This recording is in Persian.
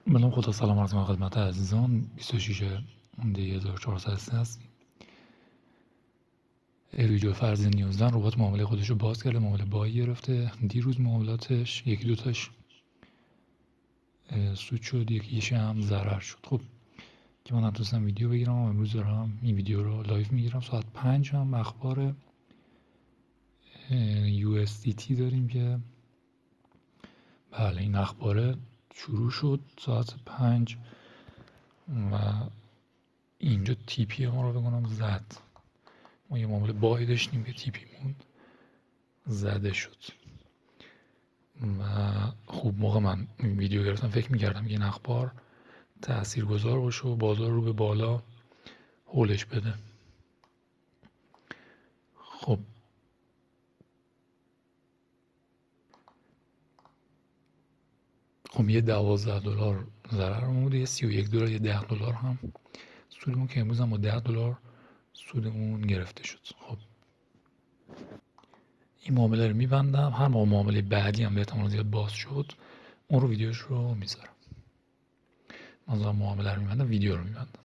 بنام خدا سلام عرض می‌کنم خدمت عزیزان. 26 دی 1403 است. ویدیو فرض نیوزلند ربات معامله خودش رو باز کرده، معامله بایی گرفته. دیروز معاملاتش یکی دوتاش سود شد، یکیش هم ضرر شد. خب که من نتونستم ویدیو بگیرم، امروز دارم این ویدیو رو لایو میگیرم. ساعت 5 هم اخبار USDT داریم که بله این اخبار شروع شد ساعت 5 و اینجا تی پی ما رو بکنم زد. ما یه معامله بایی داشتیم که تی پی مون زده شد و خوب موقع من این ویدیو گرفتم فکر میکردم که این اخبار تاثیرگذار باشه و بازار رو به بالا هولش بده. خب یه $12 ضررمون بود، یه $31 یه $10 هم سودمون که امروز هم با $10 سودمون گرفته شد. خب این معامله رو میبندم، هر معامله بعدی هم به احتمال زیاد باز شد اون رو ویدیوش رو میذارم. مثلا معامله رو میبندم، ویدیو رو میبندم.